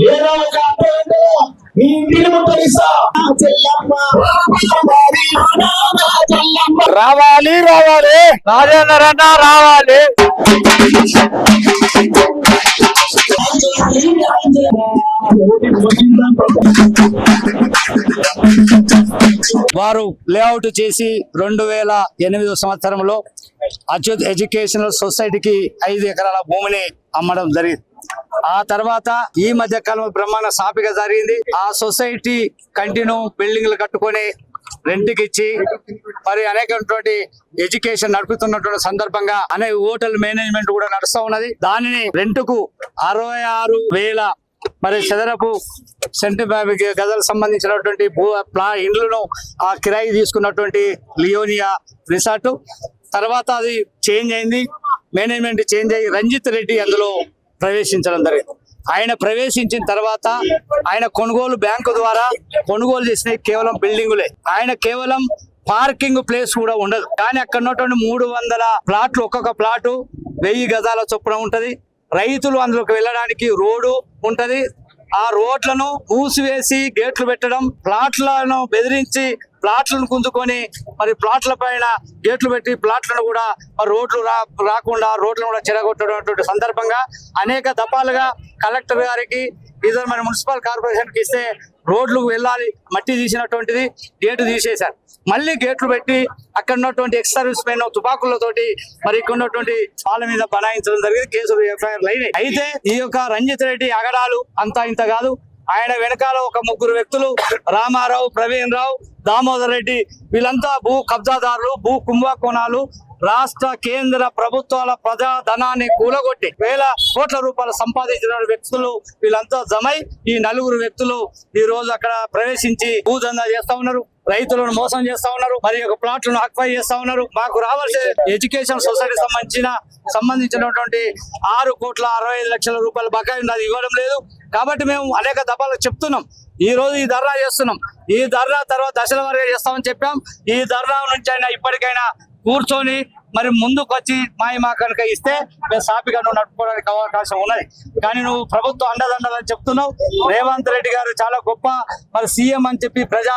ఏదో ఒక అర్థంతో నీ ఇంటిని ముట్టడిస్తా. రావాలి రావాలి రాజేందర్ అన్న రావాలి. వారు లేఅవుట్ చేసి 2008 సంవత్సరంలో అచ్యుత్ ఎడ్యుకేషనల్ సొసైటీకి 5 ఎకరాల భూమిని అమ్మడం జరిగింది. ఆ తర్వాత ఈ మధ్య కాలంలో బ్రహ్మాండ సాపిక జరిగింది. ఆ సొసైటీ కంటిన్యూ బిల్డింగ్లు కట్టుకొని రెంట్కి ఇచ్చి మరి అనేకటువంటి ఎడ్యుకేషన్ నడుపుతున్నటువంటి సందర్భంగా అనేక హోటల్ మేనేజ్మెంట్ కూడా నడుస్తూ ఉన్నది. దానిని రెంట్కు 66,000 మరి చదరపు గజాలకు సంబంధించినటువంటి ఇండ్లను ఆ కిరాయి తీసుకున్నటువంటి లియోనియా రిసార్ట్. తర్వాత అది చేంజ్ అయింది, మేనేజ్మెంట్ చేంజ్ అయ్యి రంజిత్ రెడ్డి అందులో ప్రవేశించడం జరిగింది. ఆయన ప్రవేశించిన తర్వాత ఆయన కొనుగోలు బ్యాంకు ద్వారా కొనుగోలు చేసినవి కేవలం బిల్డింగులే. ఆయన కేవలం పార్కింగ్ ప్లేస్ కూడా ఉండదు. కానీ అక్కడ ఉన్నటువంటి 300 ప్లాట్లు, ఒక్కొక్క ప్లాటు 1000 గజాల చొప్పున ఉంటది. రైతులు అందులోకి వెళ్ళడానికి రోడ్డు ఉంటది. ఆ రోడ్లను మూసివేసి గేట్లు పెట్టడం, ప్లాట్లను బెదిరించి ప్లాట్లను గుంజుకొని మరి ప్లాట్ల పైన గేట్లు పెట్టి ప్లాట్లను కూడా రోడ్లు రాకుండా రోడ్లను కూడా చెడగొట్టడం సందర్భంగా అనేక దఫాలుగా కలెక్టర్ గారికి ఇద్దరు మన మున్సిపల్ కార్పొరేషన్కి ఇస్తే రోడ్లు వెళ్ళాలి మట్టి తీసినటువంటిది గేటు తీసేశారు. మళ్ళీ గేట్లు పెట్టి అక్కడ ఉన్నటువంటి ఎక్స్ సర్వీస్ మెన్ తుపాకులతోటి మరి ఇక్కడ ఉన్నటువంటి వాళ్ళ మీద బనాయించడం జరిగింది. కేసులు ఎఫ్ఐఆర్లు అయినాయి. అయితే ఈ యొక్క రంజిత్ రెడ్డి అగడాలు అంతా ఇంత కాదు. ఆయన వెనకాల ఒక 3 వ్యక్తులు, రామారావు, ప్రవీణ్ రావు, దామోదర్ రెడ్డి, వీళ్ళంతా భూ కబ్జాదారులు, భూ కుంభకోణాలు, రాష్ట్ర కేంద్ర ప్రభుత్వాల ప్రజా ధనాన్ని కూలగొట్టి వేల కోట్ల రూపాయలు సంపాదించిన వ్యక్తులు వీళ్ళంతా జమై ఈ 4 వ్యక్తులు ఈ రోజు అక్కడ ప్రవేశించి భూదందా చేస్తా ఉన్నారు. రైతులను మోసం చేస్తా ఉన్నారు. మరి ఒక ప్లాట్లను ఆక్యుపై చేస్తా ఉన్నారు. మాకు రావాల్సిన ఎడ్యుకేషన్ సొసైటీ సంబంధించినటువంటి 6,65,00,000 రూపాయల బకాయి అది ఇవ్వడం లేదు. కాబట్టి మేము అనేక దఫాలు చెప్తున్నాం. ఈ రోజు ఈ ధర్నా చేస్తున్నాం. ఈ ధర్నా తర్వాత దశల వారీగా చేస్తామని చెప్పాం. ఈ ధర్నా నుంచి అయినా ఇప్పటికైనా కూర్చొని మరి ముందుకు వచ్చి మా కనుక ఇస్తే మేము సాపిగా నువ్వు నడుపుకోవడానికి అవకాశం ఉన్నది. కానీ నువ్వు ప్రభుత్వం అండదండలని చెప్తున్నావు. రేవంత్ రెడ్డి గారు చాలా గొప్ప మరి సీఎం అని చెప్పి ప్రజా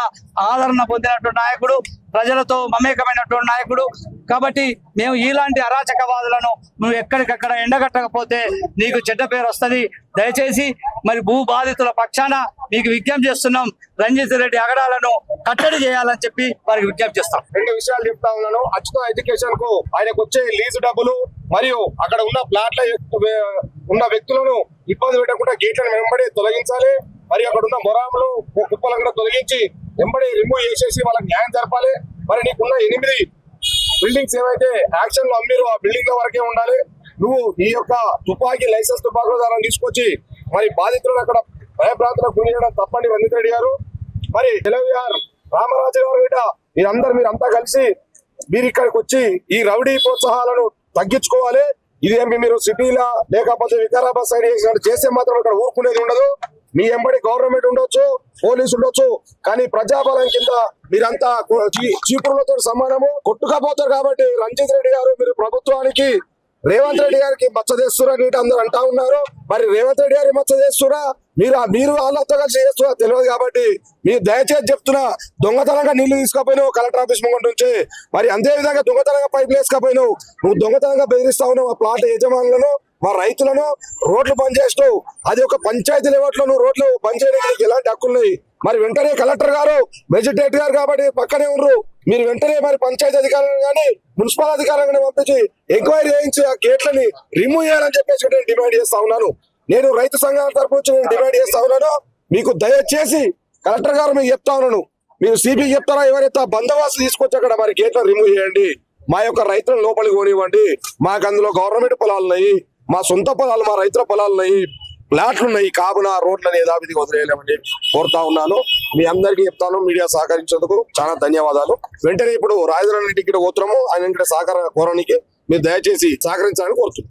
ఆదరణ పొందినటువంటి నాయకుడు, ప్రజలతో మమేకమైనటువంటి నాయకుడు. కాబట్టి మేము ఇలాంటి అరాచకవాదులను నువ్వు ఎక్కడికక్కడ ఎండగట్టకపోతే నీకు చెడ్డ పేరు వస్తుంది. దయచేసి మరి భూ బాధితుల పక్షాన మీకు విజ్ఞప్తి చేస్తున్నాం. రంజిత్ రెడ్డి అగడాలను కట్టడి చేయాలని చెప్పి వారికి విజ్ఞప్తి చేస్తాం. 2 విషయాలు చెప్తా ఉన్నాను. అచ్యుత ఎడ్యుకేషన్ కు ఆయనకు వచ్చే లీజు డబ్బులు మరియు అక్కడ ఉన్న ప్లాట్ల ఉన్న వ్యక్తులను ఇబ్బంది పెట్టకుండా గేట్లను వెంబడి తొలగించాలి. మరి అక్కడ ఉన్న మొరాములు కుప్పలను కూడా తొలగించి వెంబడి రిమూవ్ చేసేసి వాళ్ళకి న్యాయం జరపాలి. మరి నీకున్న 8 బిల్డింగ్స్ ఏవైతే యాక్షన్ లో అమ్మిరు ఆ బిల్డింగ్ల వరకే ఉండాలి. నువ్వు ఈ యొక్క లైసెన్స్ తుపాకుల ద్వారా తీసుకొచ్చి మరి బాధితులను అక్కడ భయప్రాంతాలకు గురి చేయడం తప్పండి రంజిత్ రెడ్డి గారు. మరి తెలవిఆర్ రామరాజు గారు బిడ్డ మీరంతా కలిసి మీరు ఇక్కడికి వచ్చి ఈ రౌడీ ప్రోత్సాహాలను తగ్గించుకోవాలి. ఇదేమి మీరు సిటీలా లేకపోతే వికారాబాద్ సైడ్ చేస్తే మాత్రం ఇక్కడ ఊరుకునేది ఉండదు. మీ ఎంబడి గవర్నమెంట్ ఉండొచ్చు, పోలీసు ఉండొచ్చు, కానీ ప్రజాబలం కింద మీరంతా చీపురులతో సమానము కొట్టుకపోతారు. కాబట్టి రంజిత్ రెడ్డి గారు మీరు ప్రభుత్వానికి రేవంత్ రెడ్డి గారికి మచ్చ చేస్తురా నీటి అందరూ అంటా ఉన్నారు. మరి రేవంత్ రెడ్డి గారికి మచ్చ చేస్తురా మీరు వాళ్ళతో కలిసి చేస్తున్నా తెలియదు. కాబట్టి మీరు దయచేసి చెప్తున్నా, దొంగతనంగా నీళ్లు తీసుకపోయినావు కలెక్టర్ ఆఫీస్ ముందు నుంచి, మరి అదే విధంగా దొంగతనంగా పైపులు వేసుకపోయినావు. నువ్వు దొంగతనంగా బెదిరిస్తా ఉన్నావు ఆ ప్లాట్ యజమానులను, మా రైతులను. రోడ్లు బంద్ చేస్తావు. అది ఒక పంచాయతీ లెవెల్లో నువ్వు రోడ్లు బంద్ చేయడానికి ఎలాంటి హక్కులున్నాయి? మరి వెంటనే కలెక్టర్ గారు మెజిస్ట్రేట్ గారు కాబట్టి పక్కనే ఉన్నారు. మీరు వెంటనే మరి పంచాయతీ అధికారులను కానీ మున్సిపల్ అధికారులను పంపించి ఎంక్వైరీ చేయించి ఆ గేట్లని రిమూవ్ చేయాలని చెప్పేసి నేను డిమాండ్ చేస్తా ఉన్నాను. నేను రైతు సంఘాల తరపు నుంచి నేను డిమాండ్ చేస్తా ఉన్నాను. మీకు దయచేసి కలెక్టర్ గారు మీకు చెప్తా ఉన్నాను, మీరు సిపికి చెప్తారా ఎవరైతే బందోబస్తు తీసుకొచ్చి అక్కడ మరి గేట్లను రిమూవ్ చేయండి. మా యొక్క రైతులను లోపలికి పోనివ్వండి. మాకు అందులో గవర్నమెంట్ పొలాలు ఉన్నాయి, మా సొంత పొలాలు, మా రైతుల పొలాలు ఉన్నాయి, ప్లాట్లు ఉన్నాయి. కావున రోడ్లను యథావిధిగా వదిలేయలేమని కోరుతా ఉన్నాను. మీ అందరికీ చెప్తాను. మీడియా సహకరించేందుకు చాలా ధన్యవాదాలు. వెంటనే ఇప్పుడు రాజేంద్ర రెడ్డికి పోతున్నాము, ఆయన సహకారం కోరడానికి మీరు దయచేసి సహకరించాలని కోరుతున్నాను.